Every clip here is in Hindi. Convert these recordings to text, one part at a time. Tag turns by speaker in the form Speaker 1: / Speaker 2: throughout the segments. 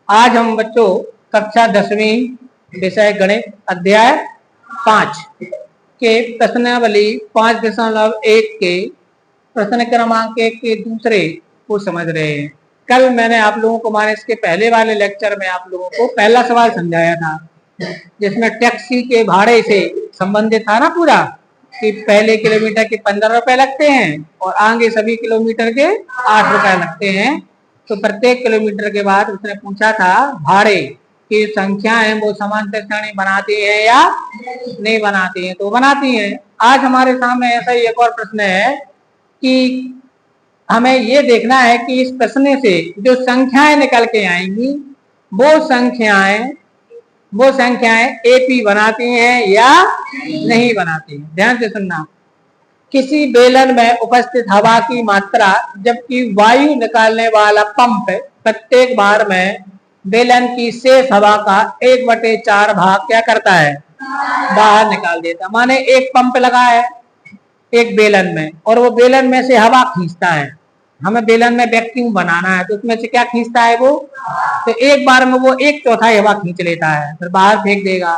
Speaker 1: आज हम बच्चों कक्षा 10वीं विषय गणित अध्याय 5 के प्रश्नावली 5.1 के प्रश्न क्रमांक 1 के दूसरे को समझ रहे हैं। कल मैंने आप लोगों को माने इसके पहले वाले लेक्चर में आप लोगों को पहला सवाल समझाया था, जिसमें टैक्सी के भाड़े से संबंधित था ना पूरा, कि पहले किलोमीटर के 15 रुपए लगते हैं और आगे सभी किलोमीटर के 8 रुपए लगते हैं। तो प्रत्येक किलोमीटर के बाद उसने पूछा था भाड़े की संख्या है वो समांतर श्रेणी बनाती है या नहीं बनाती है, तो बनाती है। आज हमारे सामने ऐसा ही एक और प्रश्न है कि हमें ये देखना है कि इस प्रश्न से जो संख्याएं निकल के आएंगी वो संख्याएं एपी बनाती हैं या नहीं बनाती हैं। ध्यान से सुनना। किसी बेलन में उपस्थित हवा की मात्रा जबकि वायु निकालने वाला पंप प्रत्येक बार में बेलन की शेष हवा का 1/4 भाग क्या करता है, बाहर निकाल देता। माने एक पंप लगा है एक बेलन में और वो बेलन में से हवा खींचता है। हमें बेलन में वैक्यूम बनाना है तो उसमें से क्या खींचता है वो, तो एक बार में वो 1/4 हवा खींच लेता है, फिर बाहर फेंक देगा,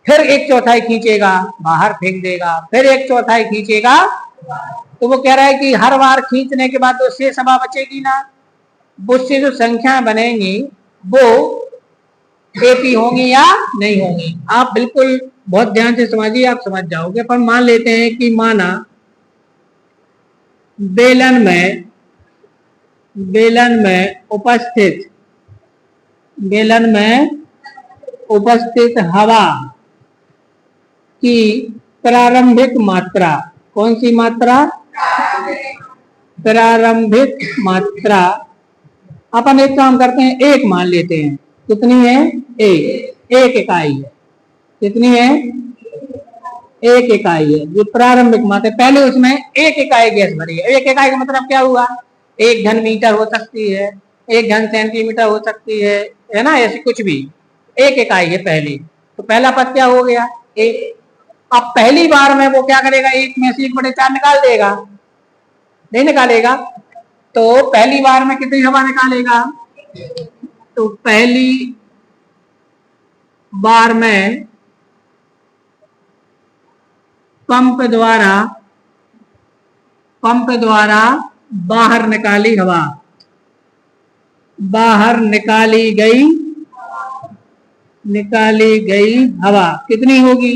Speaker 1: फिर 1/4 खींचेगा बाहर फेंक देगा, फिर 1/4 खींचेगा। तो वो कह रहा है कि हर बार खींचने के बाद तो शेष हवा बचेगी ना, उससे जो संख्या बनेंगी वो एपी होंगी या नहीं होंगी। आप बिल्कुल बहुत ध्यान से समझिए, आप समझ जाओगे। पर मान लेते हैं कि माना बेलन में उपस्थित हवा की प्रारंभिक मात्रा, कौन सी मात्रा, प्रारंभिक मात्रा अपन एक काम करते हैं, एक मान लेते हैं। कितनी है, एक इकाई है। कितनी है, एक इकाई है। ये प्रारंभिक मात्रा, पहले उसमें एक इकाई गैस भरी है। एक इकाई का मतलब क्या हुआ, 1 घन मीटर हो सकती है, 1 घन सेंटीमीटर हो सकती है ना, ऐसी कुछ भी एक इकाई है पहली। तो पहला पद क्या हो गया, एक। अब पहली बार में वो क्या करेगा, एक में से 1/4 निकाल देगा, नहीं निकालेगा। तो पहली बार में कितनी हवा निकालेगा, तो पहली बार में पंप द्वारा बाहर निकाली हवा, बाहर निकाली गई हवा कितनी होगी,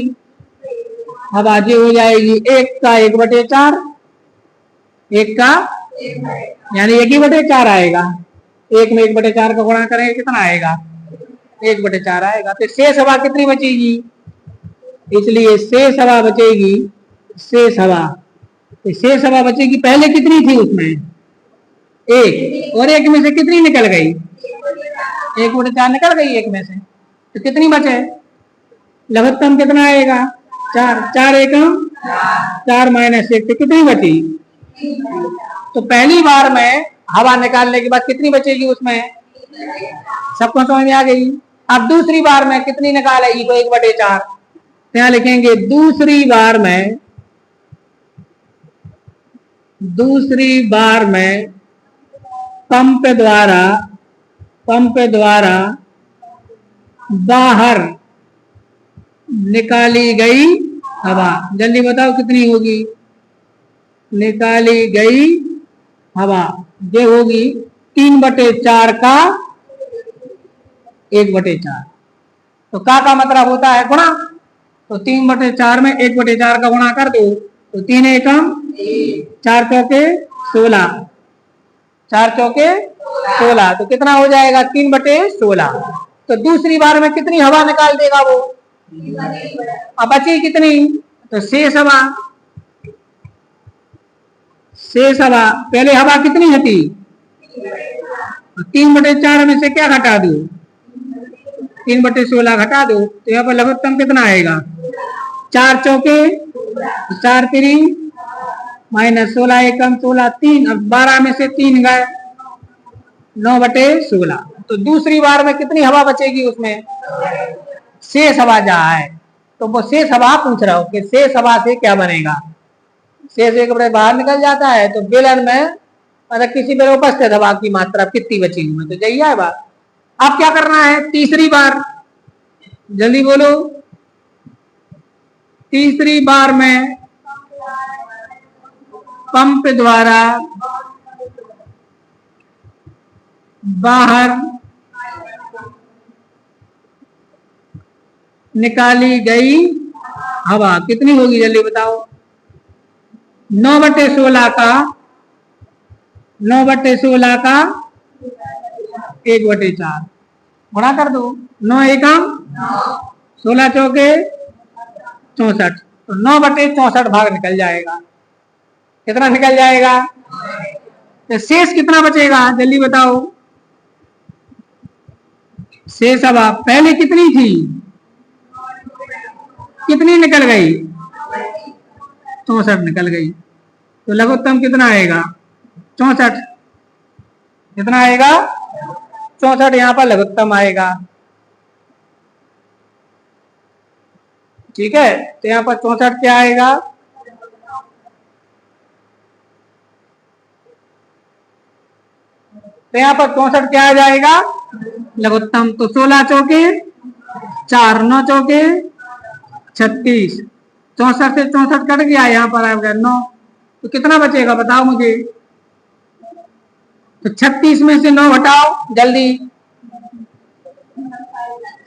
Speaker 1: हवा जी हो जाएगी 1 का 1/4, 1 का यानी 1/4 आएगा। 1 में 1/4 का गुणा करेंगे कितना आएगा, 1/4 आएगा। तो शेष हवा कितनी बचेगी, इसलिए शेष हवा बचेगी, शेष हवा बचेगी। पहले कितनी थी उसमें, 1, और 1 में से कितनी निकल गई, 1/4 निकल गई 1 में से, तो कितनी बचे, लघुत्तम कितना आएगा, 4, 4 एकम 4 माइनस 1 तो कितनी बची। तो पहली बार में हवा निकालने के बाद कितनी बचेगी उसमें, सबको समझ में आ गई। अब दूसरी बार में कितनी निकालेगी, तो 1/4। यहाँ लिखेंगे दूसरी बार में पंप द्वारा बाहर निकाली गई हवा, जल्दी बताओ कितनी होगी, निकाली गई हवा ये होगी 3/4 का 1/4। तो का मतलब होता है गुणा, तो 3/4 में 1/4 का गुणा कर दो, तो 3 एकम 4 चौके 16, 4 चौके 16, तो कितना हो जाएगा 3/16। तो दूसरी बार में कितनी हवा निकाल देगा वो, अब बची कितनी, तो शेष हवा पहले हवा कितनी थी, 3/4 में से क्या घटा दो, 3/16 घटा दो, तो यहाँ पर लघुत्तम कितना आएगा, 4 चौके 4 3 माइनस 16 एकम 16 3, अब 12 में से 3 गए, 9/16। तो दूसरी बार में कितनी हवा बचेगी उसमें, शेष हवा जहाँ है, तो वो शेष हवा पूछ रहा हो कि शेष हवा से क्या बनेगा। शेष एक बाहर निकल जाता है तो बेलन में मतलब किसी पर उपस्थित हवा की मात्रा कितनी बची हुई है, तो यही है बात। अब क्या करना है, तीसरी बार, जल्दी बोलो, तीसरी बार में पंप द्वारा बाहर निकाली गई हवा कितनी होगी, जल्दी बताओ। 9/16 का 9/16 का 1/4 गुणा कर दो। 9 एकम 16 चौके 64, तो 9/64 भाग निकल जाएगा। कितना निकल जाएगा, तो शेष कितना बचेगा, जल्दी बताओ। शेष हवा पहले कितनी थी, कितनी निकल गई, 64 निकल गई, तो लघुत्तम कितना आएगा, 64। कितना आएगा, 64 यहां पर लघुत्तम आएगा। ठीक है, तो यहां पर 64 क्या आएगा, तो यहां पर 64 क्या आ जाएगा, लघुत्तम। तो 16 चौके 4, 9 चौके 36, 64 से 64 कट गया, यहाँ पर आ गया 9, तो कितना बचेगा बताओ मुझे। तो 36 में से 9 हटाओ जल्दी,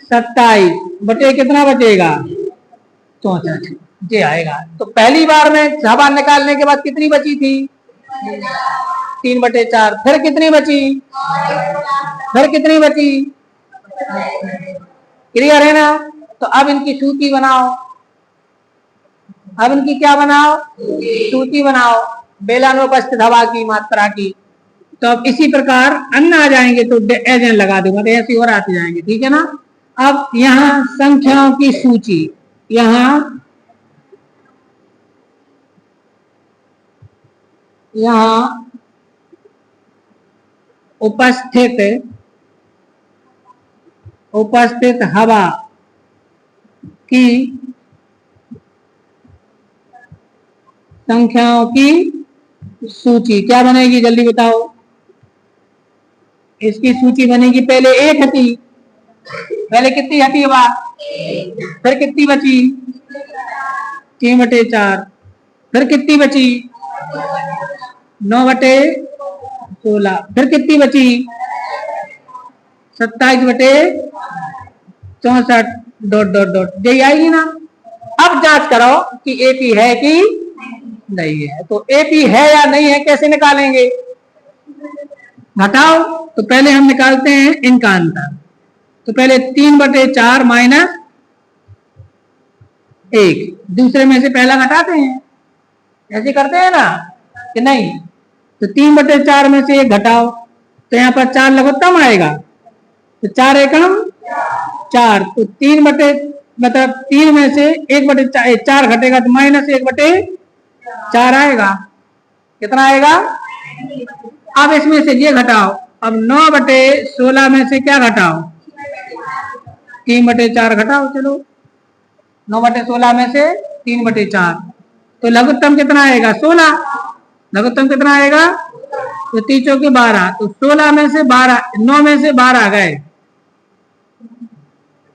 Speaker 1: 27 बटे कितना बचेगा, 64, ये आएगा। तो पहली बार में हवा निकालने के बाद कितनी बची थी, 3/4, फिर कितनी बची, फिर कितनी बची, क्लियर है ना। तो अब इनकी सूची बनाओ, अब इनकी क्या बनाओ, सूची बनाओ, बेलानुपस्थित हवा की मात्रा की। तो अब इसी प्रकार अन्य आ जाएंगे तो एज एन लगा दूंगा, तो ऐसी और आते जाएंगे, ठीक है ना। अब यहाँ संख्याओं की सूची, यहाँ उपस्थित हवा की संख्याओं की सूची क्या बनेगी, जल्दी बताओ। इसकी सूची बनेगी, पहले 1 हटी, पहले कितनी हटी हवा, फिर कितनी बची, 3/4, फिर कितनी बची, 9/16, फिर कितनी बची, 27/64, डॉट डॉट डॉट, यही आएगी ना। अब जांच करो कि एपी है कि नहीं है। तो एपी है या नहीं है कैसे निकालेंगे, घटाओ। तो पहले हम निकालते हैं इनका अंतर, तो पहले 3/4 माइनस 1, दूसरे में से पहला घटाते हैं, ऐसे करते हैं ना कि नहीं। तो 3/4 में से 1 घटाओ, तो यहाँ पर 4 लघुत्तम आएगा, तो 4 एकम 4, तो 3 मतलब 3 में से 1/4 घटेगा, तो -1/4 आएगा। कितना आएगा, अब इसमें से ये घटाओ। अब 9/16 में से क्या घटाओ, 3/4 घटाओ, चलो 9/16 में से 3/4, तो लघुत्तम कितना आएगा, 16। लघुत्तम कितना आएगा, तो 3 चौके 12, तो 16 में से 12, 9 में से 12 गए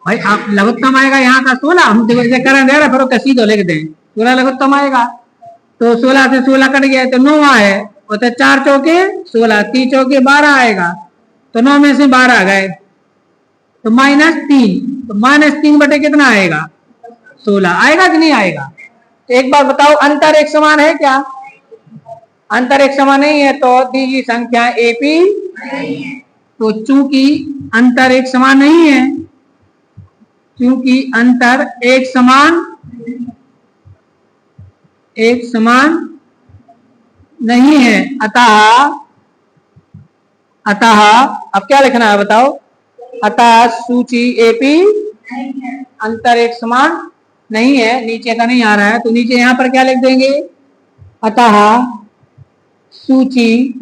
Speaker 1: भाई, आप लघुत्तम आएगा यहाँ का 16, हम करें दे रहे फिर कसी तो लिख दें, 16 लघुत्तम आएगा। तो 16 से 16 कट गया तो 9 है, और तो 4 चौके 16, 3 चौके 12 आएगा, तो 9 में से 12 गए, तो -3, तो -3 बटे कितना आएगा, 16 आएगा कि नहीं आएगा। तो एक बार बताओ, अंतर एक समान है क्या, अंतर एक समान नहीं है, तो दी गई संख्या एपी, तो चूंकि अंतर एक समान नहीं है, क्योंकि अंतर एक समान नहीं है, अतः अब क्या लिखना है बताओ, अतः सूची एपी अंतर एक समान नहीं है, नीचे का नहीं आ रहा है, तो नीचे यहां पर क्या लिख देंगे, अतः सूची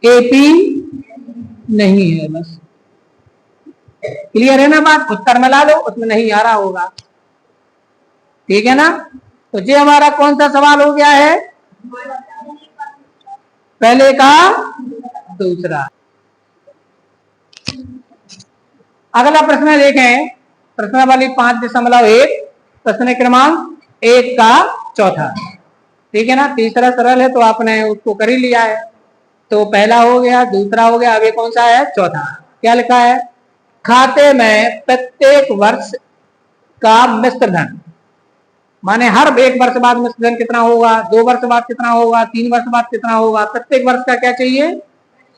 Speaker 1: एपी नहीं है, बस क्लियर है ना बात। उत्तर में ला लो, उसमें नहीं आ रहा होगा, ठीक है ना। तो ये हमारा कौन सा सवाल हो गया है, पहले का दूसरा। अगला प्रश्न देखें, प्रश्नावली 5.1, प्रश्न क्रमांक 1 का चौथा। ठीक है ना, तीसरा सरल है तो आपने उसको कर ही लिया है। तो पहला हो गया, दूसरा हो गया, अब ये कौन सा है? चौथा। क्या लिखा है? खाते में प्रत्येक वर्ष का मिश्र धन, माने हर एक वर्ष बाद मिश्र धन कितना होगा, 2 वर्ष बाद कितना होगा, 3 वर्ष बाद कितना होगा, प्रत्येक वर्ष का क्या चाहिए?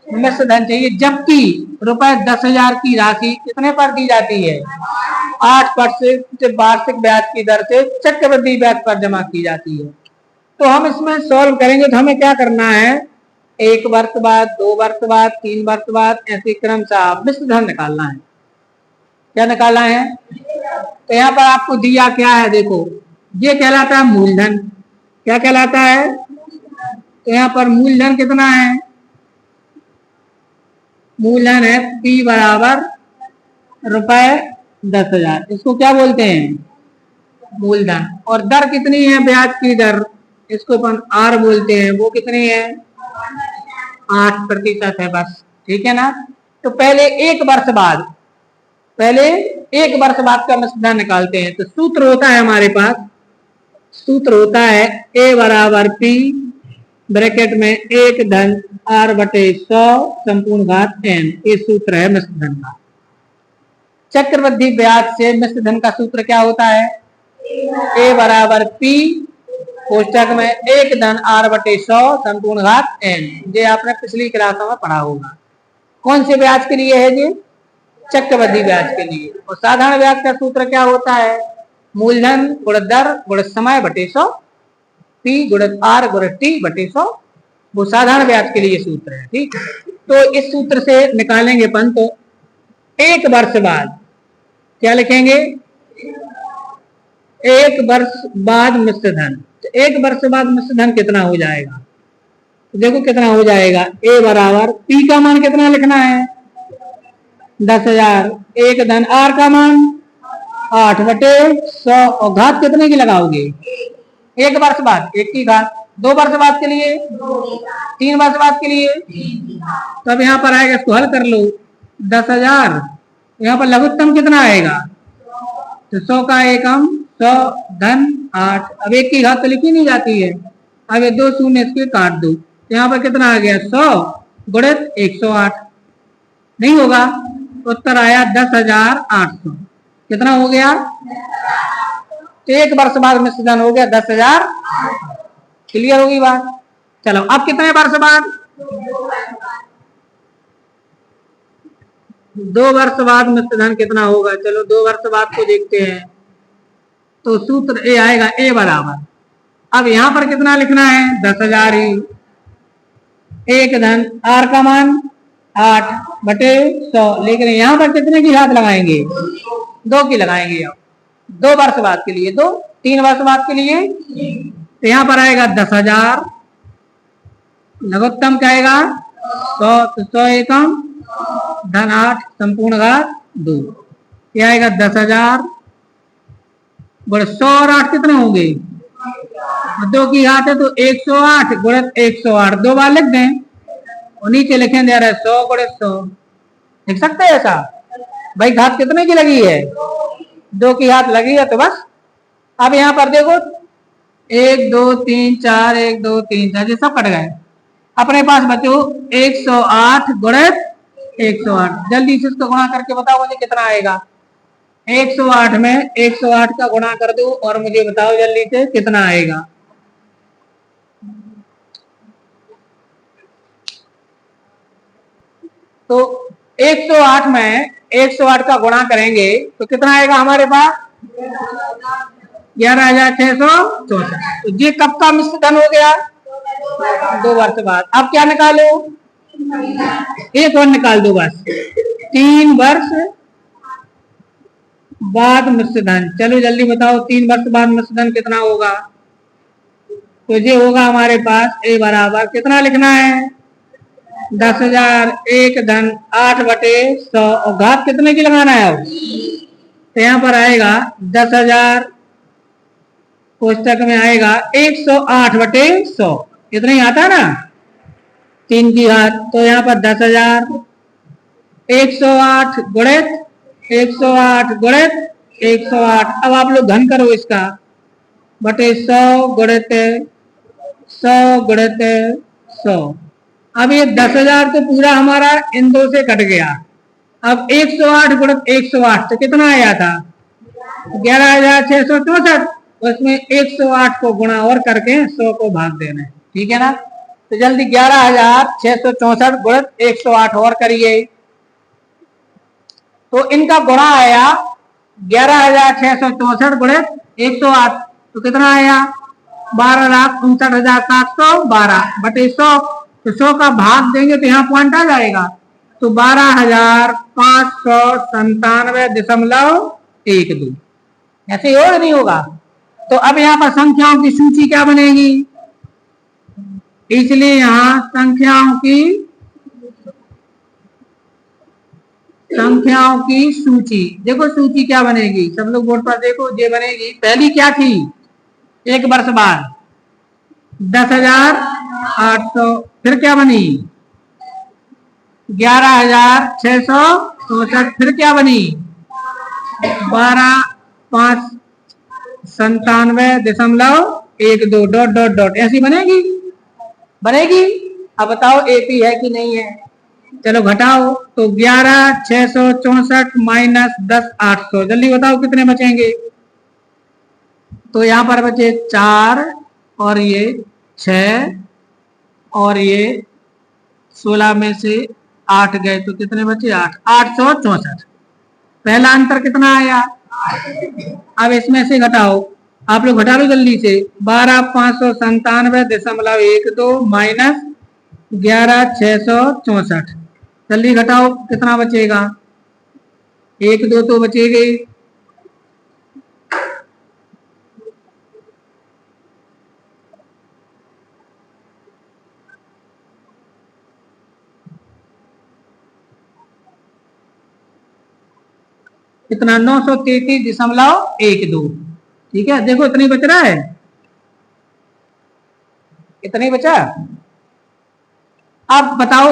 Speaker 1: मिश्र धन चाहिए। जबकि रुपए 10,000 की राशि कितने पर दी जाती है? 8% वार्षिक ब्याज की दर से चक्रवृद्धि ब्याज पर जमा की जाती है। तो हम इसमें सॉल्व करेंगे तो हमें क्या करना है? 1 वर्ष बाद, 2 वर्ष बाद, 3 वर्ष बाद, ऐसे क्रमशः मिश्र धन निकालना है। क्या निकालना है? तो यहाँ पर आपको दिया क्या है? देखो, ये कहलाता है मूलधन। क्या कहलाता है? तो यहाँ पर मूलधन कितना है? मूलधन है P बराबर रुपए 10,000। इसको क्या बोलते हैं? मूलधन। और दर कितनी है? ब्याज की दर, इसको अपन R बोलते हैं। वो कितनी है? 8% है बस। ठीक है ना। तो पहले 1 वर्ष बाद, पहले 1 वर्ष बाद का मिश्र धन निकालते हैं। तो सूत्र होता है हमारे पास, सूत्र होता है A बराबर P ब्रैकेट में 1 धन R बटे 100 संपूर्ण घात n। ये सूत्र है मिश्र धन का। चक्रवृद्धि ब्याज से मिश्र धन का सूत्र क्या होता है? A बराबर P कोष्टक में 1 धन R बटे 100 संपूर्ण घात n। ये आपने पिछली क्लासों में पढ़ा होगा। कौन से ब्याज के लिए है ये? चक्रवृद्धि ब्याज के लिए। और साधारण ब्याज का सूत्र क्या होता है? मूलधन गुणित दर गुणित समय बटे 100, P गुणित R गुणित T बटे 100। वो साधारण ब्याज के लिए सूत्र है। ठीक, तो इस सूत्र से निकालेंगे अपन। तो 1 वर्ष बाद क्या लिखेंगे? 1 वर्ष बाद मिश्र धन। तो 1 वर्ष बाद मिश्र धन कितना हो जाएगा? तो देखो कितना हो जाएगा। A बराबर P का मान कितना लिखना है? 10,000। 1 धन R का मान 8 बटे 100 और घात कितने की लगाओगे? 1 वर्ष बाद 1 की घात, 2 वर्ष बाद के लिए, 3 वर्ष बाद के लिए। तो अब यहाँ पर आएगा, इसको हल कर लो। 10,000, यहाँ पर लघुत्तम कितना आएगा? तो 100 का एकम 100 धन 8। अब 1 की घात तो लिखी नहीं जाती है। अब ये 2 शून्य इसके काट दो। तो यहाँ पर कितना आ गया? 100 गुणित 108। नहीं होगा, उत्तर आया 10,800। कितना हो गया? तो 1 वर्ष बाद मिश्र धन हो गया 10,000। क्लियर होगी बात? चलो, अब कितने वर्ष बाद? 2 वर्ष बाद मिश्र धन कितना होगा? चलो 2 वर्ष बाद को देखते हैं। तो सूत्र ए आएगा A बराबर, अब यहां पर कितना लिखना है? 10,000 ही। 1 धन R का मान 8 बटे 100, लेकिन यहां पर कितने की घात लगाएंगे? 2 की लगाएंगे। अब 2 वर्ष बाद के लिए 2, 3 वर्ष बाद के लिए, तो यहां पर आएगा 10,000। लघुत्तम क्या आएगा? 100। तो 100 एकम धन 8 संपूर्ण घात 2। यह आएगा 10,000 गुणित 100 और 8 कितने होंगे? 2 की घात है तो 108 गुणित 108, 2 बार लिख दें और नीचे लिखें दे रहा है 100 गुणित 100। लिख सकते हैं ऐसा? भाई घात कितने की लगी है? 2 की घात लगी है तो बस। अब यहाँ पर देखो 1 2 3 4, 1 2 3 4, ये सब कट गए। अपने पास बचो 108 गुणित 108। जल्दी से इसको गुणा करके बताओ मुझे कितना आएगा। 108 में 108 का गुणा कर दो और मुझे बताओ जल्दी से कितना आएगा। तो 108 में 108 का गुणा करेंगे तो कितना आएगा हमारे पास? 11,664। तो ये कब का मिश्र धन हो गया? 2 वर्ष बाद। अब क्या निकालो? एक और निकाल दो बस। 3 वर्ष बाद मिश्र धन। चलो जल्दी बताओ 3 वर्ष बाद मिश्र धन कितना होगा? तो ये होगा हमारे पास A बराबर कितना लिखना है? 10,000। 1 धन 8 बटे 100 और घात कितने की लगाना है? अब तो यहाँ पर आएगा 10,000 कोष्टक में आएगा 108 बटे 100। इतना ही आता ना, 3 की घात। तो यहाँ पर 10,000 108 गुणित 108 गुणित 108। अब आप लोग घन करो इसका, बटे 100 गुणित 100 गुणित 100। अब ये 10,000 तो पूरा हमारा इन दो से कट गया। अब 108 गुणित 108 तो कितना आया था? 11,664। उसमें 108 को गुणा और करके 100 को भाग देना है, ठीक है ना। तो जल्दी 11,664 गुणित 108 और करिए, तो इनका गुणा आया 11,664 गुणित 108, तो कितना आया? 12,59,712 बटे 100। तो 100 का भाग देंगे तो यहाँ पॉइंट आ जाएगा, तो 12,597.12। ऐसे ही और नहीं होगा। तो अब यहाँ पर संख्याओं की सूची क्या बनेगी? इसलिए यहाँ संख्याओं की सूची देखो, सूची क्या बनेगी? सब लोग बोर्ड पर देखो, ये बनेगी। पहली क्या थी? एक वर्ष बाद 10,800। फिर क्या बनी? 11,664। फिर क्या बनी? 12,597.12 डॉट डॉट डॉट। ऐसी बनेगी? अब बताओ एपी है कि नहीं है? चलो घटाओ, तो 11,664 माइनस 10,800, जल्दी बताओ कितने बचेंगे? तो यहाँ पर बचे 4 और ये 6 और ये 16 में से 8 गए, तो कितने बचे? 864। पहला अंतर कितना आया? अब इसमें से घटाओ, आप लोग घटा लो जल्दी से। 12,597.12 माइनस 11,664, जल्दी घटाओ कितना बचेगा? 1 2 तो बचेगे। कितना? 933.12। ठीक है, देखो इतनी बच रहा है, इतनी बचा। अब बताओ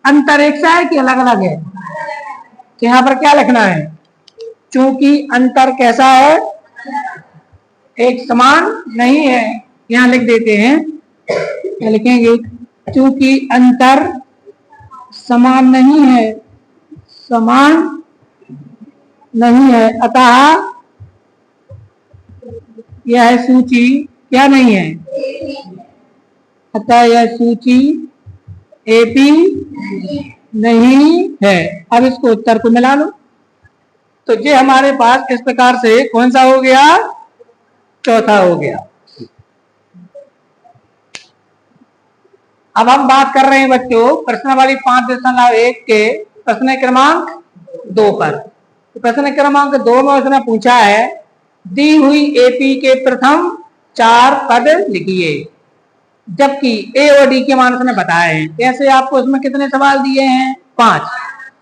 Speaker 1: अंतर एक सा है कि अलग अलग है? तो यहाँ पर क्या लिखना है? चूंकि अंतर कैसा है? एक समान नहीं है। यहाँ लिख देते हैं, क्या लिखेंगे? चूंकि अंतर समान नहीं है, अतः यह सूची क्या नहीं है? अतः यह सूची एपी नहीं है। अब इसको उत्तर को मिला लो, तो ये हमारे पास इस प्रकार से कौन सा हो गया? चौथा हो गया। अब हम बात कर रहे हैं बच्चों प्रश्नावली 5.1 के प्रश्न क्रमांक 2 पर। तो प्रश्न क्रमांक 2 में उसने पूछा है, दी हुई एपी के प्रथम 4 पद लिखिए, जबकि ए और डी के मान उसने बताए हैं। ऐसे आपको इसमें कितने सवाल दिए हैं? 5।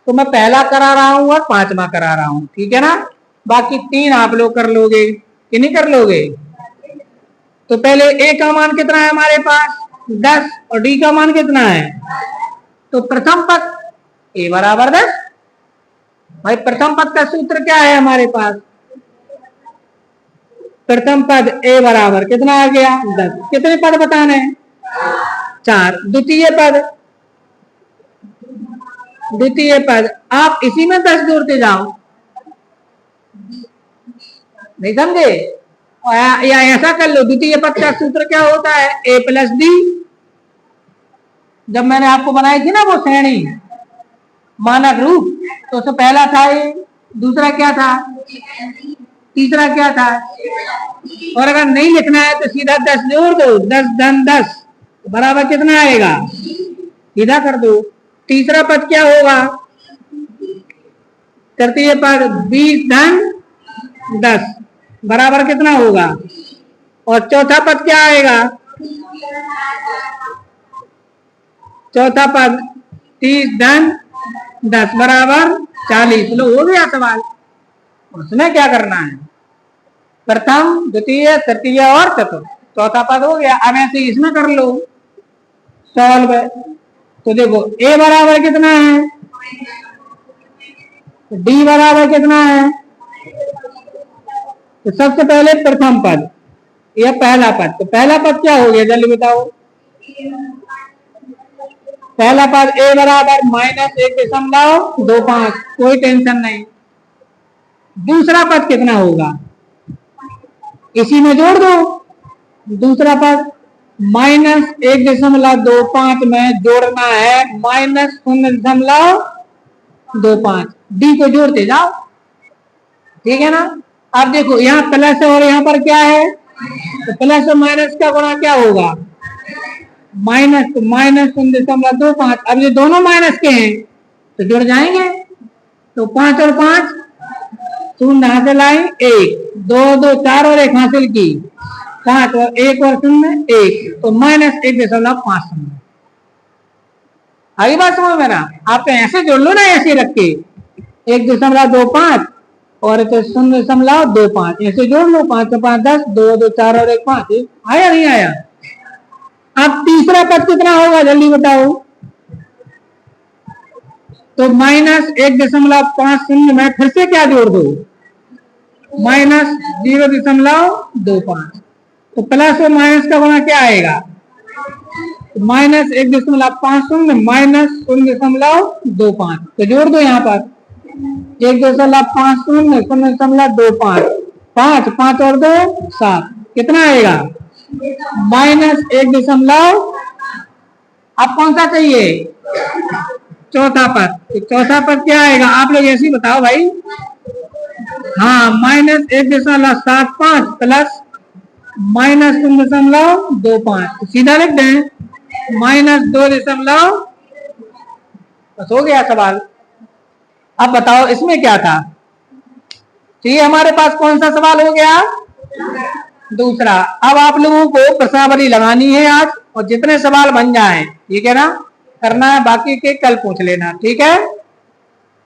Speaker 1: तो मैं पहला करा रहा हूं और 5वां करा रहा हूं, ठीक है ना। बाकी 3 आप लोग कर लोगे कि नहीं कर लोगे? तो पहले ए का मान कितना है हमारे पास? 10, और डी का मान कितना है? तो प्रथम पद ए बराबर 10। भाई प्रथम पद का सूत्र क्या है हमारे पास? प्रथम पद ए बराबर कितना आ गया? 10। कितने पद बताने हैं? 4। द्वितीय पद आप इसी में 10 जोड़ते जाओ, नहीं समझे? या ऐसा कर लो, द्वितीय पद का सूत्र क्या होता है? ए प्लस डी। जब मैंने आपको बनाई थी ना वो श्रेणी मानक रूप, तो उसमें पहला था ए, दूसरा क्या था? तीसरा क्या था? और अगर नहीं लिखना है तो सीधा 10 जोड़ दो, 10 धन 10 बराबर कितना आएगा? सीधा कर दो। तीसरा पद क्या होगा? तृतीय पद 20 धन 10 बराबर कितना होगा? और चौथा पद क्या आएगा? चौथा पद 30 धन 10 बराबर 40। लो हो गया सवाल। उसमें क्या करना है? प्रथम, द्वितीय, तृतीय और चतुर्थ, चौथा पद हो गया। अब ऐसे इसमें कर लो सॉल्व। तो देखो ए बराबर कितना है? तो डी बराबर कितना है? तो सबसे पहले प्रथम पद, यह पहला पद, तो पहला पद क्या हो गया जल्दी बताओ? पहला पद ए बराबर -1.25, कोई टेंशन नहीं। दूसरा पद कितना होगा? इसी में जोड़ दो। दूसरा पद -1.25 में जोड़ना है -0.25, डी को जोड़ते जाओ, ठीक है ना। अब देखो यहाँ प्लस है और यहाँ पर क्या है, तो प्लस और माइनस का गुणा क्या होगा? माइनस, तो -0.25। अब ये दोनों माइनस के हैं तो जुड़ जाएंगे, तो 5 और 5 शून्य हासिल आई 1, 2 2 4 और 1 हासिल की 5 और 1 और 0 1, तो -1.50। आगे बात समझ में ना? आप ऐसे जोड़ लो ना, ऐसे रख के 1.25 और 0.25 ऐसे जोड़ लो, 5 और 5 10, 2 2 4 और 1 5। आया नहीं आया? अब तीसरा पद कितना होगा जल्दी बताओ? तो -1.50 में फिर से क्या जोड़ दो? -0.25, तो प्लस और माइनस का गुणा क्या आएगा? -1.50 -0.25, तो जोड़ दो यहाँ पर 1.50 0.25, 5 5 और 2 7, कितना आएगा? -1. अब कौन सा चाहिए? चौथा पद। तो चौथा पद क्या आएगा? आप लोग ऐसे ही बताओ भाई। हाँ, -1.75 प्लस -0.25, तो सीधा लिख दें -2. बस हो गया सवाल। अब बताओ इसमें क्या था? तो ये हमारे पास कौन सा सवाल हो गया? दूसरा। अब आप लोगों को प्रश्नावली लगानी है आज, और जितने सवाल बन जाए, ठीक है ना, करना है, बाकी के कल पूछ लेना, ठीक है।